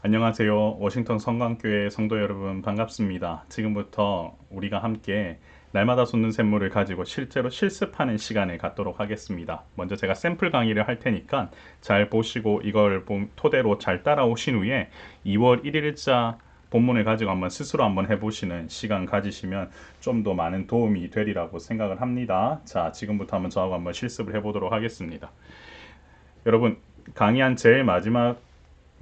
안녕하세요. 워싱턴 성광교회 성도 여러분 반갑습니다. 지금부터 우리가 함께 날마다 솟는 샘물을 가지고 실제로 실습하는 시간을 갖도록 하겠습니다. 먼저 제가 샘플 강의를 할 테니까 잘 보시고 이걸 토대로 잘 따라오신 후에 2월 1일자 본문을 가지고 한번 스스로 한번 해보시는 시간 가지시면 좀 더 많은 도움이 되리라고 생각을 합니다. 자, 지금부터 한번 저하고 한번 실습을 해보도록 하겠습니다. 여러분, 강의한 제일 마지막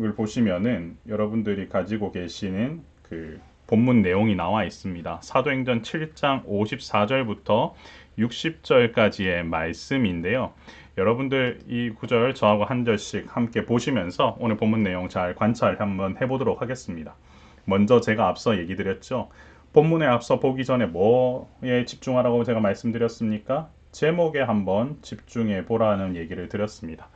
을 보시면은 여러분들이 가지고 계시는 그 본문 내용이 나와 있습니다. 사도행전 7장 54절부터 60절까지의 말씀인데요. 여러분들 이 구절 저하고 한 절씩 함께 보시면서 오늘 본문 내용 잘 관찰 한번 해보도록 하겠습니다. 먼저 제가 앞서 얘기 드렸죠. 본문에 앞서 보기 전에 뭐에 집중하라고 제가 말씀드렸습니까? 제목에 한번 집중해 보라는 얘기를 드렸습니다.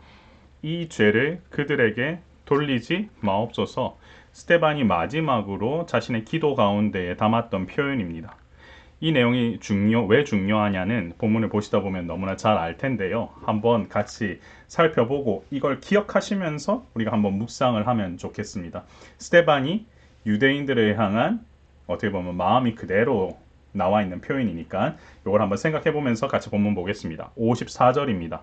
이 죄를 그들에게 돌리지 마옵소서. 스테반이 마지막으로 자신의 기도 가운데에 담았던 표현입니다. 이 내용이 왜 중요하냐는 본문을 보시다 보면 너무나 잘 알 텐데요. 한번 같이 살펴보고 이걸 기억하시면서 우리가 한번 묵상을 하면 좋겠습니다. 스테반이 유대인들을 향한 어떻게 보면 마음이 그대로 나와 있는 표현이니까 이걸 한번 생각해 보면서 같이 본문 보겠습니다. 54절입니다.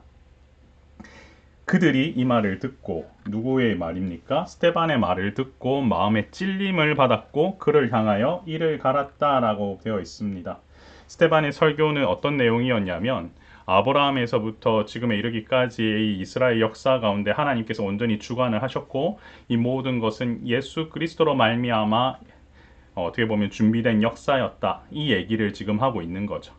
그들이 이 말을 듣고, 누구의 말입니까? 스테반의 말을 듣고 마음에 찔림을 받았고 그를 향하여 이를 갈았다라고 되어 있습니다. 스테반의 설교는 어떤 내용이었냐면 아브라함에서부터 지금에 이르기까지의 이스라엘 역사 가운데 하나님께서 온전히 주관을 하셨고 이 모든 것은 예수 그리스도로 말미암아 어떻게 보면 준비된 역사였다. 이 얘기를 지금 하고 있는 거죠.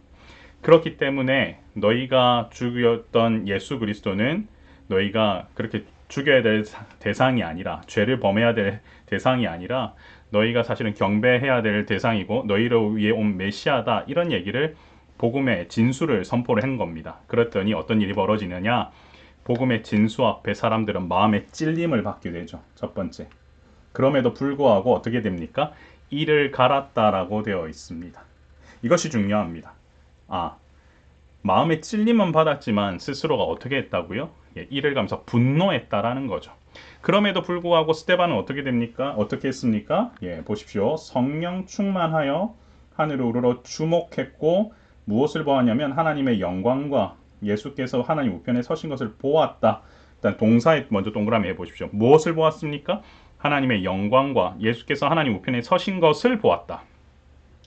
그렇기 때문에 너희가 죽였던 예수 그리스도는 너희가 그렇게 죽여야 될 대상이 아니라, 죄를 범해야 될 대상이 아니라 너희가 사실은 경배해야 될 대상이고 너희를 위해 온 메시아다, 이런 얘기를 복음의 진수를 선포를 한 겁니다. 그랬더니 어떤 일이 벌어지느냐, 복음의 진수 앞에 사람들은 마음의 찔림을 받게 되죠. 첫 번째. 그럼에도 불구하고 어떻게 됩니까? 이를 갈았다라고 되어 있습니다. 이것이 중요합니다. 마음의 찔림은 받았지만 스스로가 어떻게 했다고요? 이를 가면서 분노했다라는 거죠. 그럼에도 불구하고 스테반은 어떻게 됩니까? 어떻게 했습니까? 보십시오. 성령 충만하여 하늘을 우러러 주목했고 무엇을 보았냐면 하나님의 영광과 예수께서 하나님 우편에 서신 것을 보았다. 일단 동사에 먼저 동그라미 해보십시오. 무엇을 보았습니까? 하나님의 영광과 예수께서 하나님 우편에 서신 것을 보았다.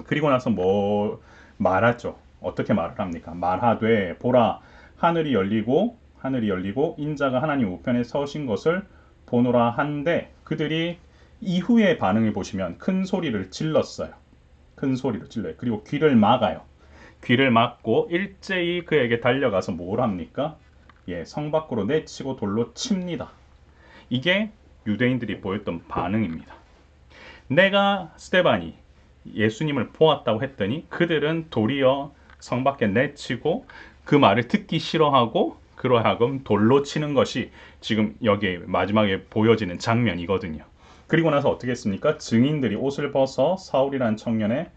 그리고 나서 뭐 말하죠. 어떻게 말을 합니까? 말하되 보라 하늘이 열리고 인자가 하나님 우편에 서신 것을 보노라 한데, 그들이 이후의 반응을 보시면 큰 소리를 질렀어요. 큰 소리로 질러요. 그리고 귀를 막아요. 귀를 막고 일제히 그에게 달려가서 뭘 합니까? 성 밖으로 내치고 돌로 칩니다. 이게 유대인들이 보였던 반응입니다. 내가 스테반이 예수님을 보았다고 했더니 그들은 도리어 성 밖에 내치고 그 말을 듣기 싫어하고 그로 하여금 돌로 치는 것이 지금 여기에 마지막에 보여지는 장면이거든요. 그리고 나서 어떻게 했습니까? 증인들이 옷을 벗어 사울이라는 청년의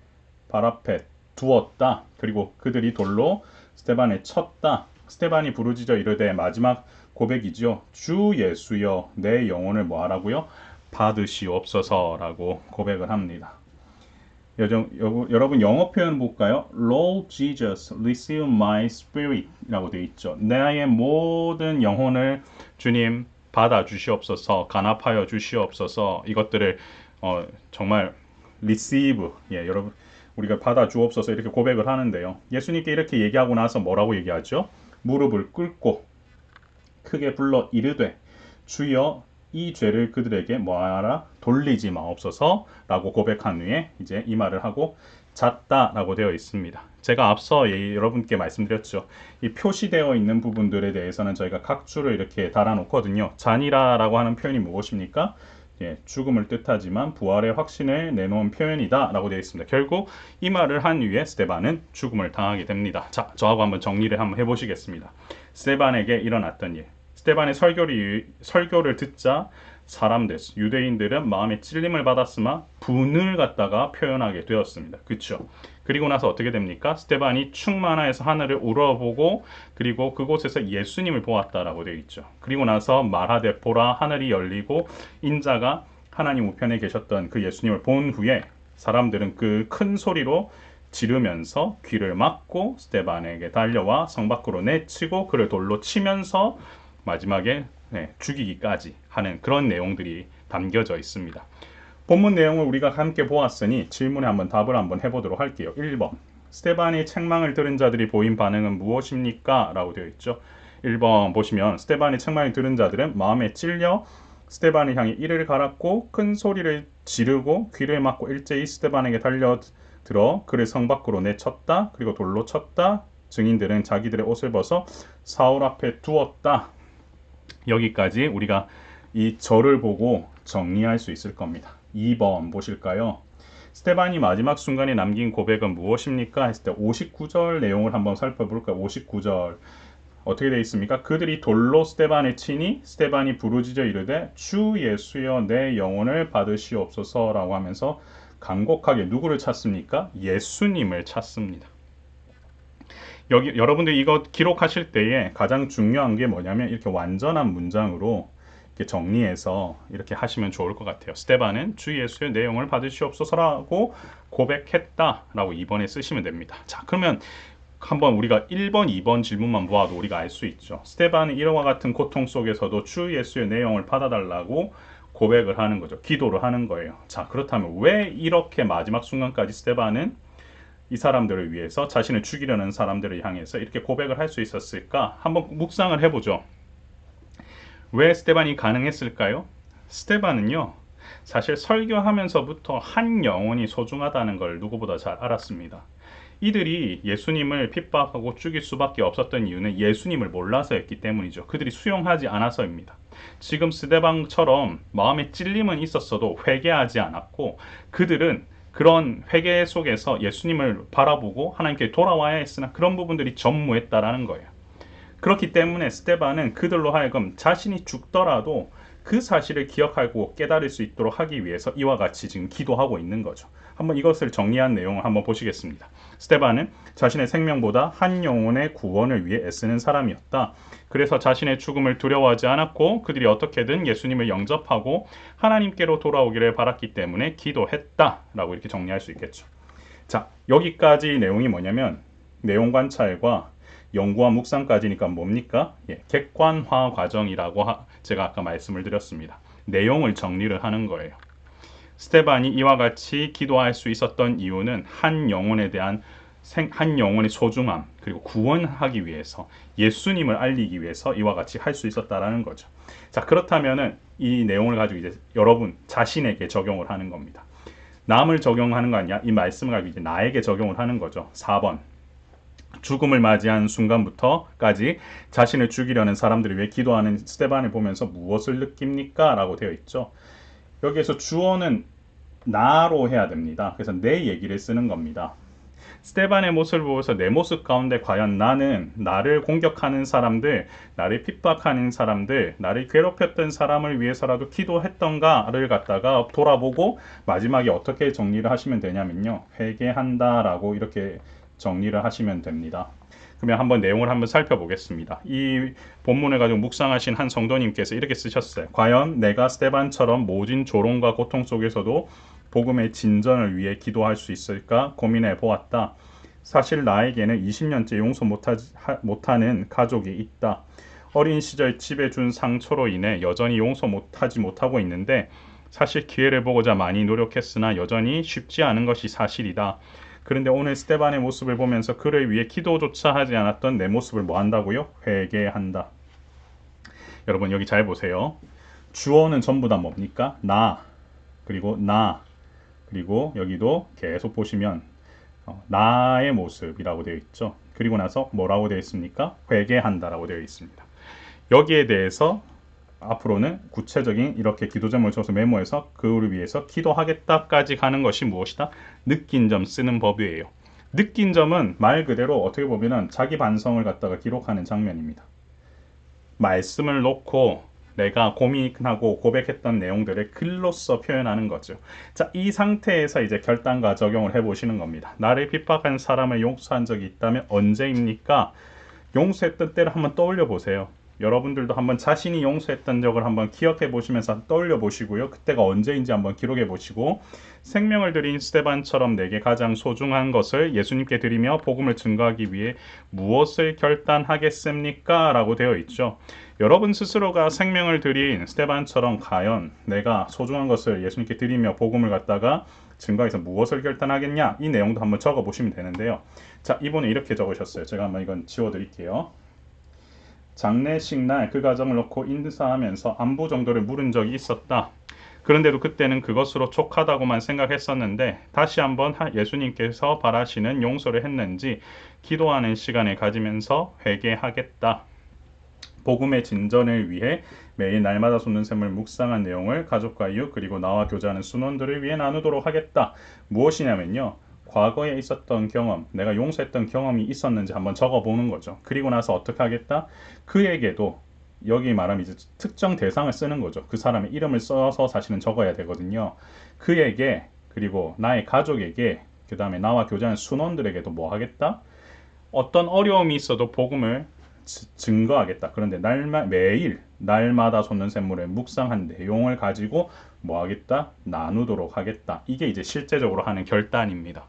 발 앞에 두었다. 그리고 그들이 돌로 스테반을 쳤다. 스테반이 부르짖어 이르되, 마지막 고백이죠. 주 예수여 내 영혼을 뭐하라고요? 받으시옵소서라고 고백을 합니다. 여러분 영어 표현 볼까요? Lord Jesus, receive my spirit 라고 되어 있죠. 나의 모든 영혼을 주님 받아 주시옵소서, 간합하여 주시옵소서. 이것들을 정말 receive, 여러분 우리가 받아 주옵소서 이렇게 고백을 하는데요. 예수님께 이렇게 얘기하고 나서 뭐라고 얘기하죠? 무릎을 꿇고 크게 불러 이르되 주여 이 죄를 그들에게 뭐하라? 돌리지 마옵소서라고 고백한 후에 이제 이 말을 하고 잤다라고 되어 있습니다. 제가 앞서 여러분께 말씀드렸죠. 이 표시되어 있는 부분들에 대해서는 저희가 각 줄을 이렇게 달아놓거든요. 잔이라라고 하는 표현이 무엇입니까? 죽음을 뜻하지만 부활의 확신을 내놓은 표현이다 라고 되어 있습니다. 결국 이 말을 한 후에 스테반은 죽음을 당하게 됩니다. 자, 저하고 한번 정리를 한번 해보시겠습니다. 스테반에게 일어났던 일. 스테반의 설교를 듣자 사람들, 유대인들은 마음에 찔림을 받았으나 분을 갖다가 표현하게 되었습니다. 그렇죠? 그리고 나서 어떻게 됩니까? 스테반이 충만하여서 하늘을 우러보고 그리고 그곳에서 예수님을 보았다라고 되어 있죠. 그리고 나서 말하되 보라 하늘이 열리고 인자가 하나님 우편에 계셨던 그 예수님을 본 후에 사람들은 그 큰 소리로 지르면서 귀를 막고 스데반에게 달려와 성 밖으로 내치고 그를 돌로 치면서 마지막에 죽이기까지 하는 그런 내용들이 담겨져 있습니다. 본문 내용을 우리가 함께 보았으니 질문에 한번 답을 한번 해보도록 할게요. 1번, 스데반이 책망을 들은 자들이 보인 반응은 무엇입니까? 라고 되어 있죠. 1번 보시면 스데반이 책망을 들은 자들은 마음에 찔려 스데반을 향해 이를 갈았고 큰 소리를 지르고 귀를 막고 일제히 스데반에게 달려들어 그를 성 밖으로 내쳤다. 그리고 돌로 쳤다. 증인들은 자기들의 옷을 벗어 사울 앞에 두었다. 여기까지 우리가 이 절을 보고 정리할 수 있을 겁니다. 2번 보실까요? 스데반이 마지막 순간에 남긴 고백은 무엇입니까? 했을 때 59절 내용을 한번 살펴볼까요? 59절 어떻게 되어 있습니까? 그들이 돌로 스데반을 치니 스데반이 부르짖어 이르되 주 예수여 내 영혼을 받으시옵소서라고 하면서 간곡하게 누구를 찾습니까? 예수님을 찾습니다. 여기 여러분들 이거 기록하실 때에 가장 중요한 게 뭐냐면 이렇게 완전한 문장으로 이렇게 정리해서 이렇게 하시면 좋을 것 같아요. 스데반은 주 예수의 내 영을 받으시옵소서라고 고백했다라고 2번에 쓰시면 됩니다. 자, 그러면 한번 우리가 1번, 2번 질문만 보아도 우리가 알 수 있죠. 스데반은 이와 같은 고통 속에서도 주 예수의 내 영을 받아달라고 고백을 하는 거죠. 기도를 하는 거예요. 자, 그렇다면 왜 이렇게 마지막 순간까지 스데반은 이 사람들을 위해서 자신을 죽이려는 사람들을 향해서 이렇게 고백을 할 수 있었을까? 한번 묵상을 해보죠. 왜 스데반이 가능했을까요? 스데반은요, 사실 설교하면서부터 한 영혼이 소중하다는 걸 누구보다 잘 알았습니다. 이들이 예수님을 핍박하고 죽일 수밖에 없었던 이유는 예수님을 몰라서였기 때문이죠. 그들이 수용하지 않아서입니다. 지금 스데반처럼 마음에 찔림은 있었어도 회개하지 않았고 그들은 그런 회개 속에서 예수님을 바라보고 하나님께 돌아와야 했으나 그런 부분들이 전무했다라는 거예요. 그렇기 때문에 스데반은 그들로 하여금 자신이 죽더라도 그 사실을 기억하고 깨달을 수 있도록 하기 위해서 이와 같이 지금 기도하고 있는 거죠. 한번 이것을 정리한 내용을 한번 보시겠습니다. 스데반은 자신의 생명보다 한 영혼의 구원을 위해 애쓰는 사람이었다. 그래서 자신의 죽음을 두려워하지 않았고 그들이 어떻게든 예수님을 영접하고 하나님께로 돌아오기를 바랐기 때문에 기도했다라고 이렇게 정리할 수 있겠죠. 자, 여기까지 내용이 뭐냐면 내용 관찰과 연구와 묵상까지니까 뭡니까? 객관화 과정이라고 제가 아까 말씀을 드렸습니다. 내용을 정리를 하는 거예요. 스데반이 이와 같이 기도할 수 있었던 이유는 한 영혼에 대한 한 영혼의 소중함 그리고 구원하기 위해서 예수님을 알리기 위해서 이와 같이 할 수 있었다라는 거죠. 자, 그렇다면은 이 내용을 가지고 이제 여러분 자신에게 적용을 하는 겁니다. 남을 적용하는 거 아니야? 이 말씀을 가지고 이제 나에게 적용을 하는 거죠. 4번. 죽음을 맞이한 순간부터까지 자신을 죽이려는 사람들을 위해 기도하는 스데반을 보면서 무엇을 느낍니까? 라고 되어 있죠. 여기에서 주어는 나로 해야 됩니다. 그래서 내 얘기를 쓰는 겁니다. 스데반의 모습을 보면서 내 모습 가운데 과연 나는 나를 공격하는 사람들, 나를 핍박하는 사람들, 나를 괴롭혔던 사람을 위해서라도 기도했던가를 갖다가 돌아보고 마지막에 어떻게 정리를 하시면 되냐면요. 회개한다라고 이렇게 정리를 하시면 됩니다. 그러면 한번 내용을 한번 살펴보겠습니다. 이 본문을 가지고 묵상하신 한 성도님께서 이렇게 쓰셨어요. 과연 내가 스데반처럼 모진 조롱과 고통 속에서도 복음의 진전을 위해 기도할 수 있을까 고민해 보았다. 사실 나에게는 20년째 용서 못하는 가족이 있다. 어린 시절 집에 준 상처로 인해 여전히 용서 못하고 있는데 사실 기회를 보고자 많이 노력했으나 여전히 쉽지 않은 것이 사실이다. 그런데 오늘 스데반의 모습을 보면서 그를 위해 기도조차 하지 않았던 내 모습을 뭐 한다고요? 회개한다. 여러분 여기 잘 보세요. 주어는 전부 다 뭡니까? 나, 그리고 나, 그리고 여기도 계속 보시면 나의 모습이라고 되어 있죠. 그리고 나서 뭐라고 되어 있습니까? 회개한다라고 되어 있습니다. 여기에 대해서 앞으로는 구체적인 이렇게 기도 제목을 줘서 메모해서 그를 위해서 기도하겠다까지 가는 것이 무엇이다? 느낀 점 쓰는 법이에요. 느낀 점은 말 그대로 어떻게 보면 자기 반성을 갖다가 기록하는 장면입니다. 말씀을 놓고 내가 고민하고 고백했던 내용들을 글로써 표현하는 거죠. 자, 이 상태에서 이제 결단과 적용을 해보시는 겁니다. 나를 핍박한 사람을 용서한 적이 있다면 언제입니까? 용서했던 때를 한번 떠올려 보세요. 여러분들도 한번 자신이 용서했던 적을 한번 기억해 보시면서 떠올려 보시고요. 그때가 언제인지 한번 기록해 보시고, 생명을 드린 스데반처럼 내게 가장 소중한 것을 예수님께 드리며 복음을 증거하기 위해 무엇을 결단하겠습니까? 라고 되어 있죠. 여러분 스스로가 생명을 드린 스데반처럼 과연 내가 소중한 것을 예수님께 드리며 복음을 갖다가 증거해서 무엇을 결단하겠냐? 이 내용도 한번 적어 보시면 되는데요. 자, 이분은 이렇게 적으셨어요. 제가 한번 이건 지워 드릴게요. 장례식 날 그 가정을 놓고 인사하면서 안부 정도를 물은 적이 있었다. 그런데도 그때는 그것으로 족하다고만 생각했었는데 다시 한번 예수님께서 바라시는 용서를 했는지 기도하는 시간을 가지면서 회개하겠다. 복음의 진전을 위해 매일 날마다 쏟는 샘을 묵상한 내용을 가족과 이웃 그리고 나와 교제하는 순원들을 위해 나누도록 하겠다. 무엇이냐면요. 과거에 있었던 경험, 내가 용서했던 경험이 있었는지 한번 적어보는 거죠. 그리고 나서 어떻게 하겠다? 그에게도 여기 말하면 이제 특정 대상을 쓰는 거죠. 그 사람의 이름을 써서 사실은 적어야 되거든요. 그에게 그리고 나의 가족에게 그 다음에 나와 교제하는 순원들에게도 뭐 하겠다? 어떤 어려움이 있어도 복음을 증거하겠다. 그런데 매일 날마다 솟는 샘물을 묵상한 내용을 가지고 뭐 하겠다? 나누도록 하겠다. 이게 이제 실제적으로 하는 결단입니다.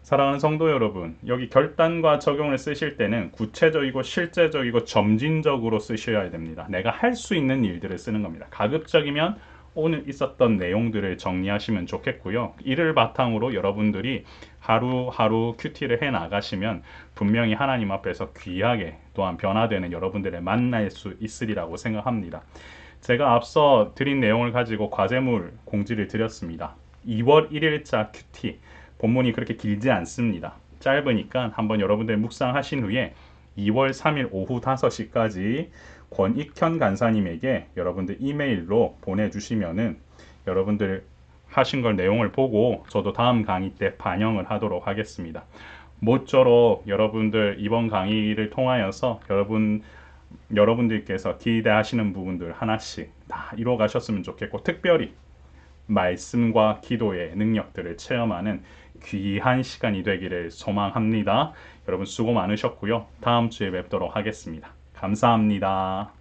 사랑하는 성도 여러분, 여기 결단과 적용을 쓰실 때는 구체적이고 실제적이고 점진적으로 쓰셔야 됩니다. 내가 할 수 있는 일들을 쓰는 겁니다. 가급적이면 오늘 있었던 내용들을 정리하시면 좋겠고요. 이를 바탕으로 여러분들이 하루하루 큐티를 해 나가시면 분명히 하나님 앞에서 귀하게 또한 변화되는 여러분들을 만날 수 있으리라고 생각합니다. 제가 앞서 드린 내용을 가지고 과제물 공지를 드렸습니다. 2월 1일자 큐티 본문이 그렇게 길지 않습니다. 짧으니까 한번 여러분들 묵상하신 후에 2월 3일 오후 5시까지 권익현 간사님에게 여러분들 이메일로 보내주시면은 여러분들 하신 걸 내용을 보고 저도 다음 강의 때 반영을 하도록 하겠습니다. 모쪼록 여러분들 이번 강의를 통하여서 여러분들께서 기대하시는 부분들 하나씩 다 이루어 가셨으면 좋겠고, 특별히 말씀과 기도의 능력들을 체험하는 귀한 시간이 되기를 소망합니다. 여러분 수고 많으셨고요. 다음 주에 뵙도록 하겠습니다. 감사합니다.